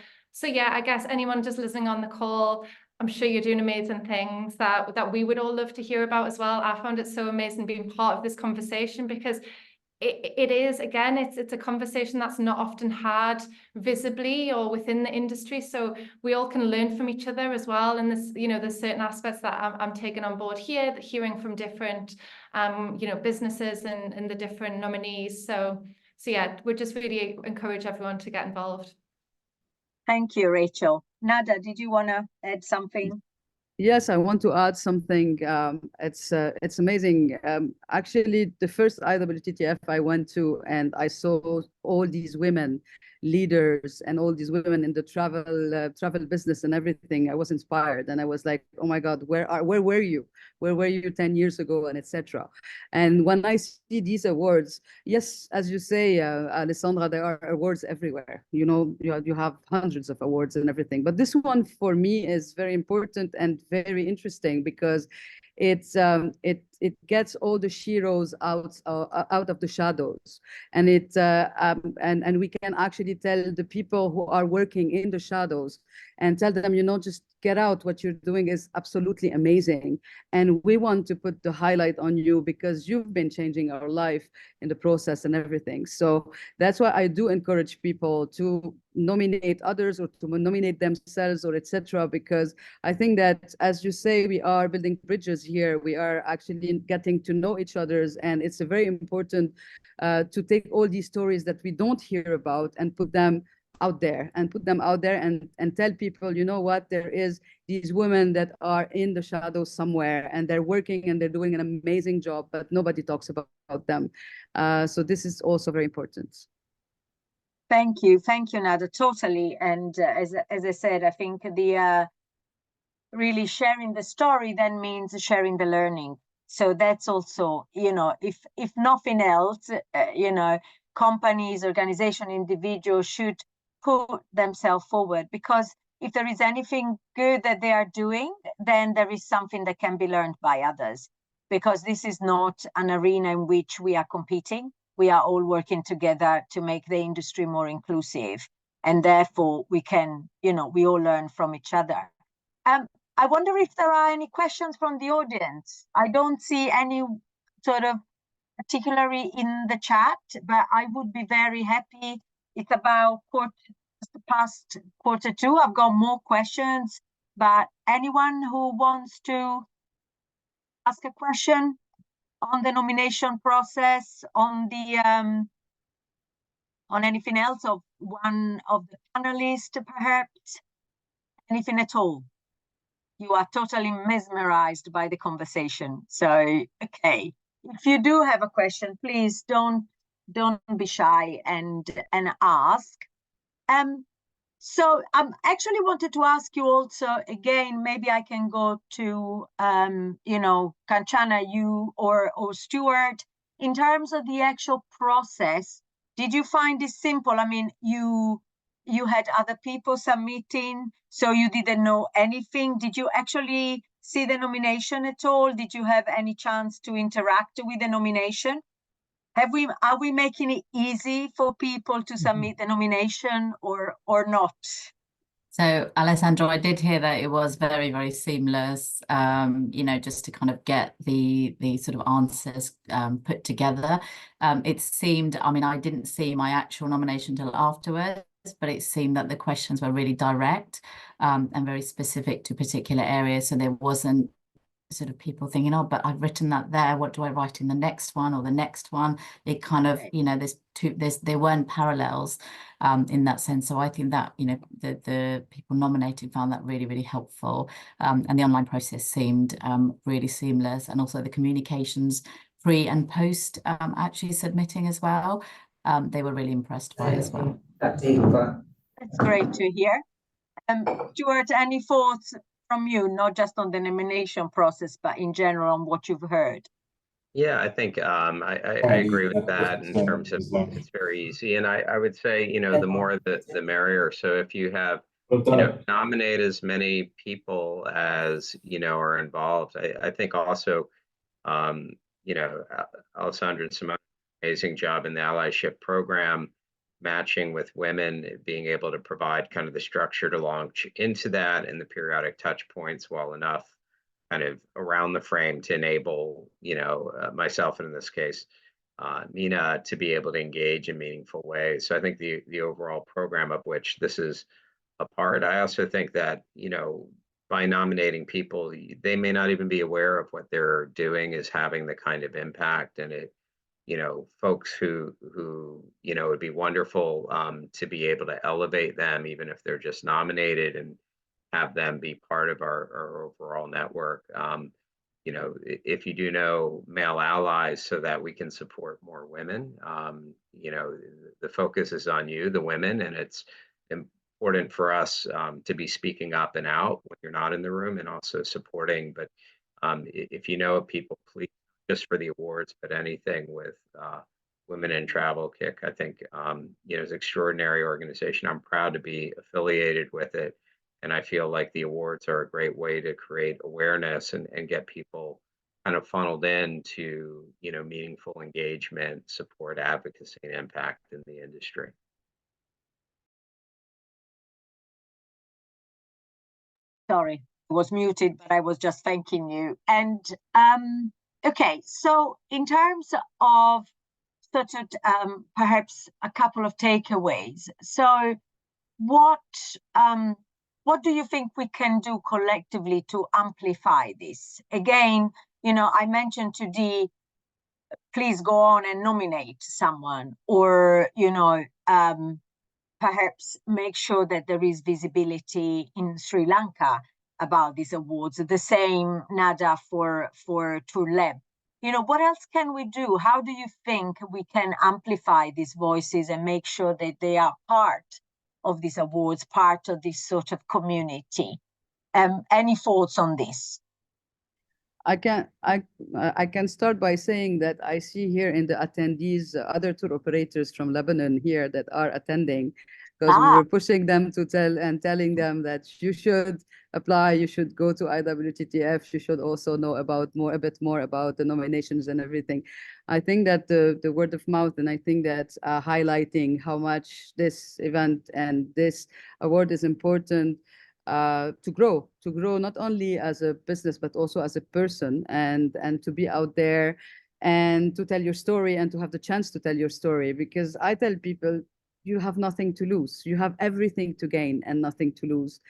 yeah, I guess anyone just listening on the call, I'm sure you're doing amazing things that we would all love to hear about as well. I found it so amazing being part of this conversation, because it is, again, it's a conversation that's not often had visibly or within the industry. So we all can learn from each other as well. And this, you know, there's certain aspects that I'm taking on board here, hearing from different, you know, businesses and the different nominees. So yeah, we just really encourage everyone to get involved. Thank you, Rachel. Nada, did you want to add something? Yes, I want to add something. It's amazing. Actually, the first IWTTF I went to, and I saw all these women leaders and all these women in the travel business and everything. I was inspired, and I was like, oh my God, where were you? Where were you 10 years ago, and etc. And when I see these awards, yes, as you say, Alessandra, there are awards everywhere. You know, you have hundreds of awards and everything. But this one for me is very important and very interesting, because it gets all the sheroes out of the shadows, and and we can actually tell the people who are working in the shadows and tell them, you know, just get out. What you're doing is absolutely amazing, and we want to put the highlight on you because you've been changing our life in the process and everything. So that's why I do encourage people to nominate others or to nominate themselves or etc., because I think that, as you say, we are building bridges here. We are actually getting to know each other's, and it's a very important to take all these stories that we don't hear about and put them out there and tell people, you know what, there is these women that are in the shadows somewhere, and they're working and they're doing an amazing job, but nobody talks about them. So this is also very important. Thank you, Nada, totally. And as I said, I think the really sharing the story then means sharing the learning. So that's also, you know, if nothing else, you know, companies, organizations, individuals should put themselves forward, because if there is anything good that they are doing, then there is something that can be learned by others, because this is not an arena in which we are competing. We are all working together to make the industry more inclusive, and therefore we can, you know, we all learn from each other. I wonder if there are any questions from the audience. I don't see any sort of particularly in the chat, but I would be very happy. It's about past 2:15. I've got more questions, but anyone who wants to ask a question on the nomination process, on the on anything else, of one of the panelists, perhaps, anything at all? You are totally mesmerized by the conversation. So, okay, if you do have a question, please don't be shy and ask. So I actually wanted to ask you also, again, maybe I can go to, you know, Kanchana, you or Stuart, in terms of the actual process, did you find it simple? I mean, you had other people submitting, so you didn't know anything. Did you actually see the nomination at all? Did you have any chance to interact with the nomination? Are we making it easy for people to submit the nomination or not? So, Alessandra, I did hear that it was very, very seamless, you know, just to kind of get the sort of answers put together. It seemed, I mean, I didn't see my actual nomination till afterwards, but it seemed that the questions were really direct and very specific to particular areas. So there wasn't sort of people thinking, oh, but I've written that there, what do I write in the next one or the next one? It kind of, you know, there weren't parallels in that sense. So I think that, you know, the people nominated found that really, really helpful. And the online process seemed really seamless, and also the communications pre and post actually submitting as well. they were really impressed by as well. That's deeper. That's great to hear. Stuart, any thoughts from you, not just on the nomination process, but in general on what you've heard? Yeah, I think I agree with that in terms of it's very easy. And I would say, you know, the more the merrier. So if you have, you know, nominate as many people as, you know, are involved. I think also, you know, Alessandra and Simone, amazing job in the allyship program, matching with women, being able to provide kind of the structure to launch into that and the periodic touch points well enough kind of around the frame to enable, you know, myself and in this case, Nina, to be able to engage in meaningful ways. So I think the overall program of which this is a part. I also think that, you know, by nominating people, they may not even be aware of what they're doing is having the kind of impact, and it, you know, folks who you know, it would be wonderful to be able to elevate them, even if they're just nominated, and have them be part of our overall network. You know, if you do know male allies so that we can support more women, you know, the focus is on you, the women, and it's important for us to be speaking up and out when you're not in the room and also supporting. But if you know people, please, just for the awards, but anything with Women in Travel Kick, I think, you know, it's an extraordinary organization. I'm proud to be affiliated with it. And I feel like the awards are a great way to create awareness and get people kind of funneled into, you know, meaningful engagement, support, advocacy, and impact in the industry. Sorry, I was muted, but I was just thanking you. And okay, so in terms of sort of perhaps a couple of takeaways. So what do you think we can do collectively to amplify this? Again, you know, I mentioned to Dee, please go on and nominate someone, or, you know, perhaps make sure that there is visibility in Sri Lanka about these awards. The same, Nada, for Turleb. You know, what else can we do? How do you think we can amplify these voices and make sure that they are part of these awards, part of this sort of community? Any thoughts on this? I can start by saying that I see here in the attendees other tour operators from Lebanon here that are attending, because we were pushing them to telling them that you should apply, you should go to IWTTF, you should also know about a bit more about the nominations and everything. I think that the word of mouth, and I think that highlighting how much this event and this award is important to grow not only as a business but also as a person, and to be out there and to tell your story and to have the chance to tell your story. Because I tell people, you have nothing to lose, you have everything to gain and nothing to lose.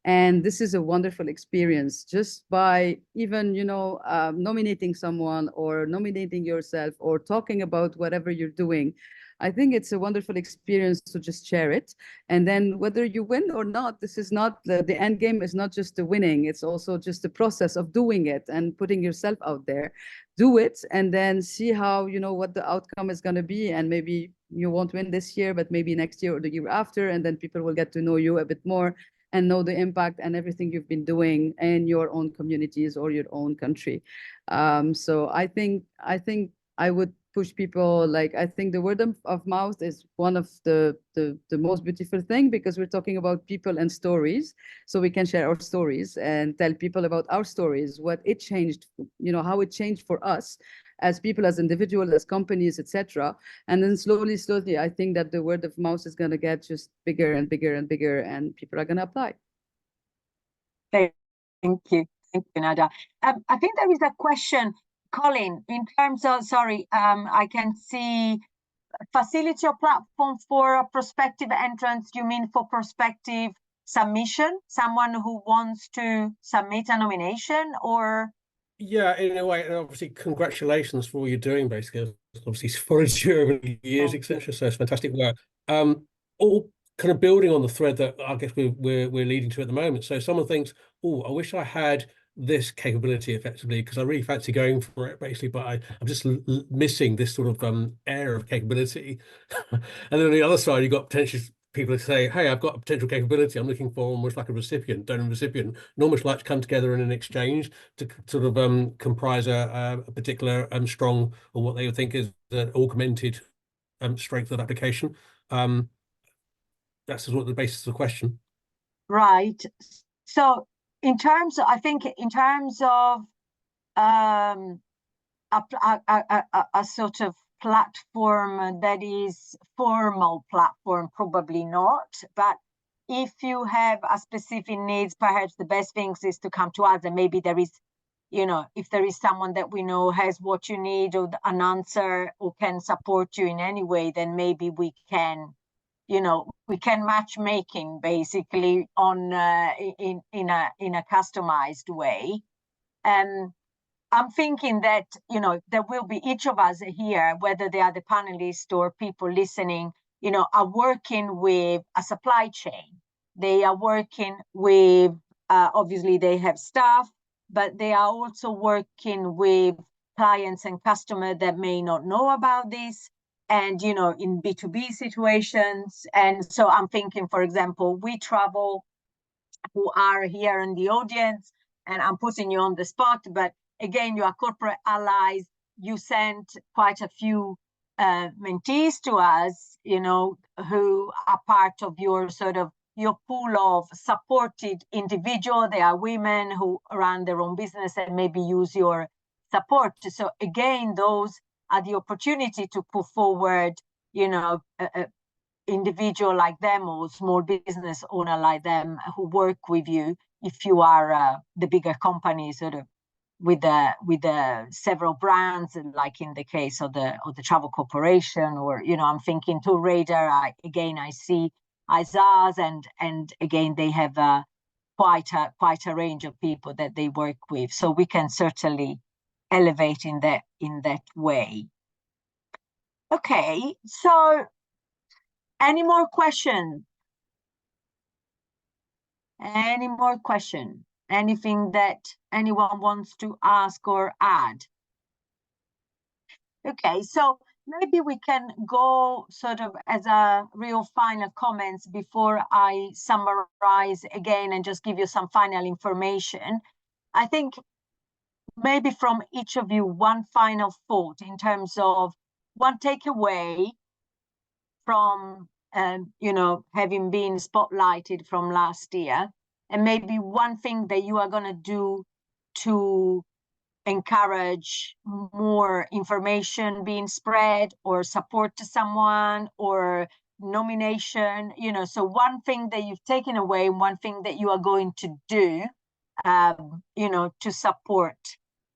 And this is a wonderful experience just by even, you know, nominating someone or nominating yourself or talking about whatever you're doing. I think it's a wonderful experience to just share it. And then whether you win or not, this is not the end game is not just the winning. It's also just the process of doing it and putting yourself out there. Do it and then see how, you know, what the outcome is going to be. And maybe you won't win this year, but maybe next year or the year after. And then people will get to know you a bit more and know the impact and everything you've been doing in your own communities or your own country. So I think I would push people, like, I think the word of mouth is one of the most beautiful thing, because we're talking about people and stories. So we can share our stories and tell people about our stories, what it changed, you know, how it changed for us as people, as individuals, as companies, etc. And then slowly, I think that the word of mouth is going to get just bigger and bigger and bigger, and people are going to apply. Thank you, Nada. I think there is a question, Colin, in terms of, sorry, I can see facility or platform for a prospective entrance. You mean for prospective submission, someone who wants to submit a nomination, or? Yeah, in a way, and obviously congratulations for all you're doing, basically. Obviously followed you over the years, etc. So it's fantastic work. All kind of building on the thread that I guess we're leading to at the moment. So someone thinks, oh, I wish I had this capability effectively, because I really fancy going for it basically, but I'm just missing this sort of air of capability. And then on the other side, you've got potentially people who say, hey, I've got a potential capability. I'm looking for almost like a recipient, donor recipient, and almost like to come together in an exchange to sort of comprise a particular strong, or what they would think is an augmented strength of application. That's what the basis of the question. Right. So in terms of, I think in terms of a sort of platform that is formal platform, probably not. But if you have a specific needs, perhaps the best thing is to come to us, and maybe there is, you know, if there is someone that we know has what you need or an answer or can support you in any way, then maybe we can, you know, we can matchmaking basically on in a customized way. I'm thinking that, you know, there will be each of us here, whether they are the panelists or people listening, you know, are working with a supply chain. They are working with, obviously they have staff, but they are also working with clients and customers that may not know about this. And, you know, in B2B situations. And so I'm thinking, for example, We Travel, who are here in the audience, and I'm putting you on the spot, but again, you are corporate allies. You sent quite a few mentees to us, you know, who are part of your sort of your pool of supported individual. They are women who run their own business and maybe use your support. So again, those are the opportunity to put forward, you know, individual like them or small business owner like them who work with you if you are the bigger company, sort of with the several brands, like in the case of the travel corporation, or, you know, I'm thinking to Radar. I see Isaz, and again they have quite a range of people that they work with, so we can certainly elevate in that way. Okay, so any more questions? Any more questions? Anything that anyone wants to ask or add? Okay, so maybe we can go sort of as a real final comments before I summarize again and just give you some final information. I think maybe from each of you, one final thought in terms of one takeaway from, you know, having been spotlighted from last year, and maybe one thing that you are going to do to encourage more information being spread or support to someone or nomination, you know, so one thing that you've taken away, one thing that you are going to do, you know, to support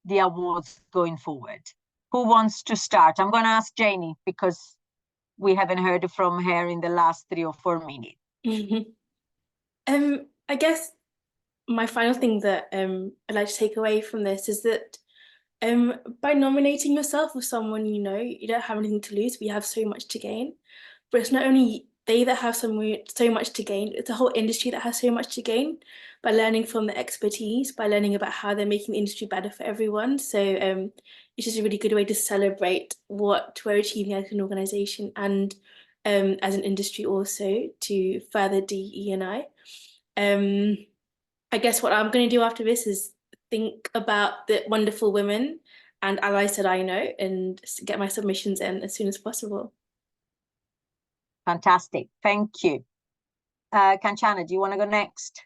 the awards going forward. Who wants to start? I'm going to ask Jayni because we haven't heard from her in the last 3 or 4 minutes. I guess my final thing that I'd like to take away from this is that by nominating yourself or someone you know, you don't have anything to lose, but you have so much to gain. But it's not only they that have so much to gain, it's the whole industry that has so much to gain by learning from the expertise, by learning about how they're making the industry better for everyone. So it's just a really good way to celebrate what we're achieving as an organisation and as an industry also to further DE&I. I guess what I'm going to do after this is think about the wonderful women and allies that I know and get my submissions in as soon as possible. Fantastic, thank you. Kanchana, do you want to go next?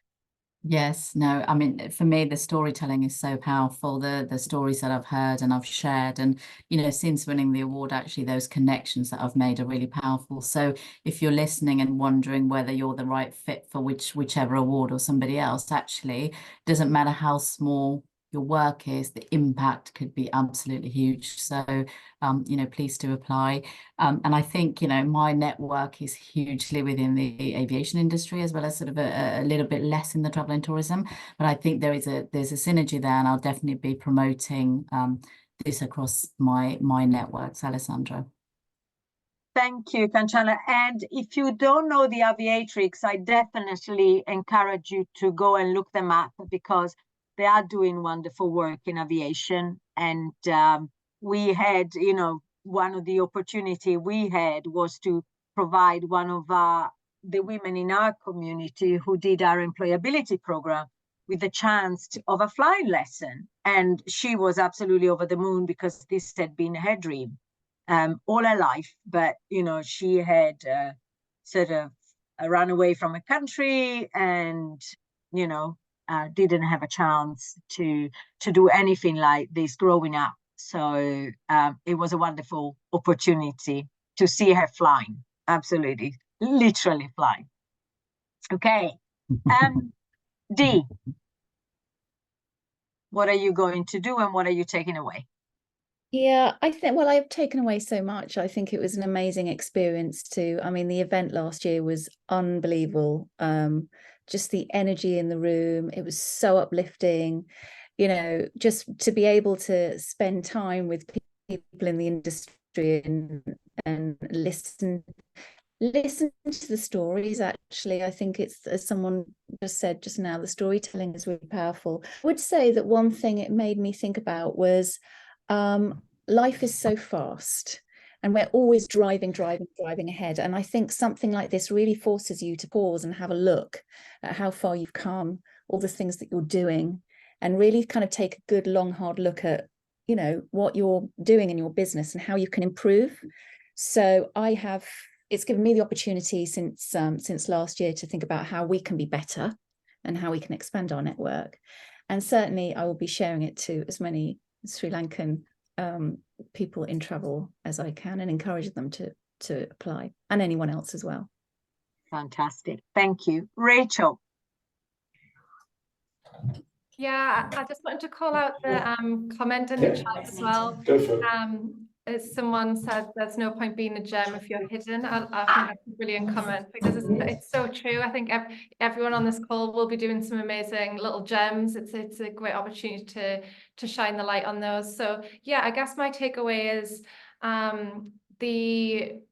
Yes, no, I mean, for me, the storytelling is so powerful. The stories that I've heard and I've shared, and, you know, since winning the award, actually, those connections that I've made are really powerful. So if you're listening and wondering whether you're the right fit for whichever award or somebody else, actually, doesn't matter how small your work is, the impact could be absolutely huge. So, you know, please do apply. And I think, you know, my network is hugely within the aviation industry, as well as sort of a little bit less in the travel and tourism. But I think there's a synergy there, and I'll definitely be promoting this across my networks, Alessandra. Thank you, Kanchana. And if you don't know the Aviatrix, I definitely encourage you to go and look them up, because they are doing wonderful work in aviation. And we had, one of the opportunity we had was to provide one of the women in our community who did our employability program with the chance of a flying lesson. And she was absolutely over the moon because this had been her dream all her life. But, she had sort of run away from a country and, didn't have a chance to do anything like this growing up. So it was a wonderful opportunity to see her flying. Absolutely, literally flying. Okay. Dee, what are you going to do and what are you taking away? Yeah, I think, well, I've taken away so much. I think it was an amazing experience too. I mean, the event last year was unbelievable. Just the energy in the room, it was so uplifting. Just to be able to spend time with people in the industry and listen to the stories. Actually, I think it's, as someone just said just now, the storytelling is really powerful. I would say that one thing it made me think about was life is so fast and we're always driving ahead. And I think something like this really forces you to pause and have a look at how far you've come, all the things that you're doing, and really kind of take a good, long, hard look at, what you're doing in your business and how you can improve. So it's given me the opportunity since last year to think about how we can be better and how we can expand our network. And certainly I will be sharing it to as many Sri Lankan people in travel as I can and encourage them to apply, and anyone else as well. Fantastic. Thank you. Rachel. Yeah, I just wanted to call out the comment in the chat as well. Go for it. As someone said, there's no point being a gem if you're hidden. I think that's a brilliant comment because it's so true. I think everyone on this call will be doing some amazing little gems. It's a great opportunity to shine the light on those. So yeah, I guess my takeaway is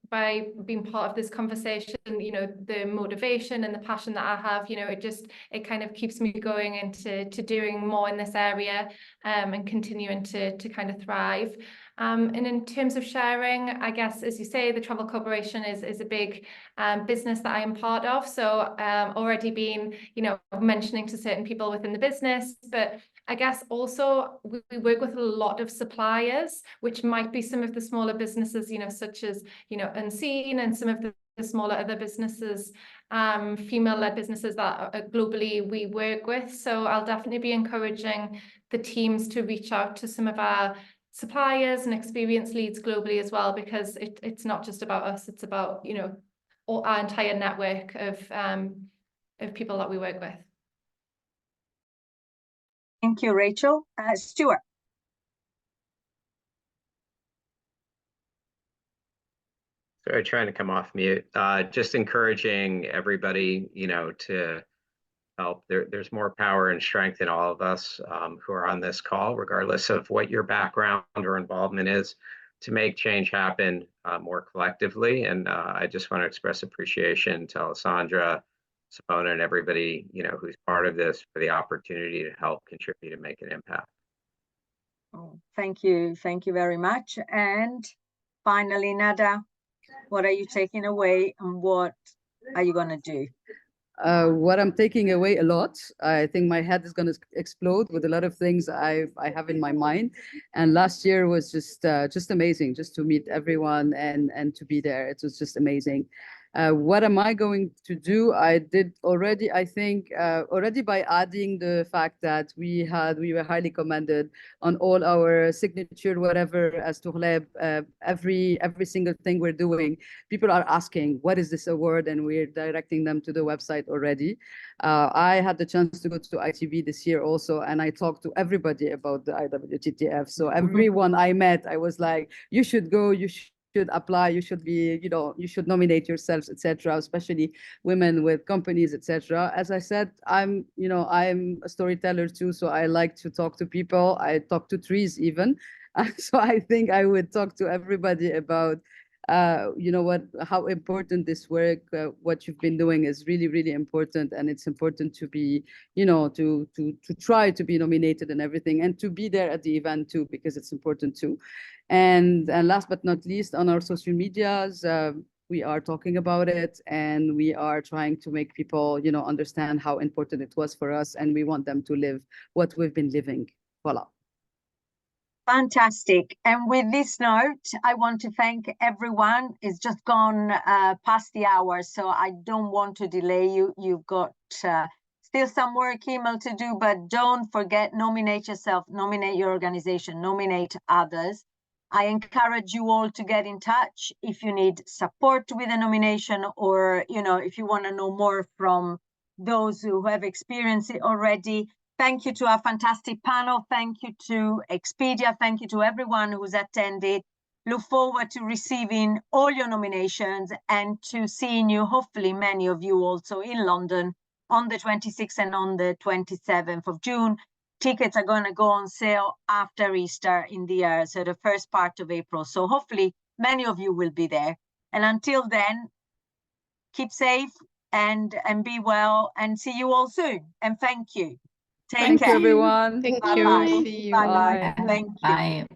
by being part of this conversation, the motivation and the passion that I have, it kind of keeps me going into doing more in this area and continuing to kind of thrive. And in terms of sharing, I guess, as you say, the Travel Corporation is a big business that I am part of. So already been, mentioning to certain people within the business, but I guess also we work with a lot of suppliers, which might be some of the smaller businesses, such as, Unseen, and some of the smaller other businesses, female-led businesses that globally we work with. So I'll definitely be encouraging the teams to reach out to some of our suppliers and experience leads globally as well, because it's not just about us, it's about, our entire network of people that we work with. Thank you, Rachel. Stuart. Sorry, trying to come off mute. Just encouraging everybody, to help. There's more power and strength in all of us who are on this call, regardless of what your background or involvement is, to make change happen more collectively. And I just want to express appreciation to Alessandra, Simona, and everybody, who's part of this, for the opportunity to help contribute and make an impact. Oh, thank you. Thank you very much. And finally, Nada, what are you taking away and what are you going to do? What I'm taking away a lot, I think my head is going to explode with a lot of things I have in my mind. And last year was just amazing, just to meet everyone and to be there. It was just amazing. What am I going to do? I did already, I think, already by adding the fact that we were highly commended on all our signature, whatever, as Tourleb, every single thing we're doing. People are asking, what is this award? And we're directing them to the website already. I had the chance to go to ITV this year also, and I talked to everybody about the IWTTF. So everyone I met, I was like, you should go, you should apply, you should be, you should nominate yourselves, etc., especially women with companies, etc. As I said, I'm a storyteller too, so I like to talk to people. I talk to trees even. So I think I would talk to everybody about you know how important this work, what you've been doing is really, really important, and it's important to be, you know, to try to be nominated and everything, and to be there at the event too, because it's important too. And last but not least, on our social medias, we are talking about it, and we are trying to make people, you know, understand how important it was for us, and we want them to live what we've been living. Voila. Fantastic. And with this note, I want to thank everyone. It's just gone past the hour, so I don't want to delay you. You've got still some work, email to do, but don't forget, nominate yourself, nominate your organization, nominate others. I encourage you all to get in touch if you need support with a nomination, or, you know, if you want to know more from those who have experienced it already. Thank you to our fantastic panel. Thank you to Expedia. Thank you to everyone who's attended. Look forward to receiving all your nominations and to seeing you, hopefully many of you also in London on the 26th and on the 27th of June. Tickets are going to go on sale after Easter in the year, so the first part of April. So hopefully many of you will be there. And until then, keep safe and be well, and see you all soon. And thank you. Take care. Thank you, everyone. Thank Bye you. bye. See you. Bye bye. Bye. Thank you. Bye.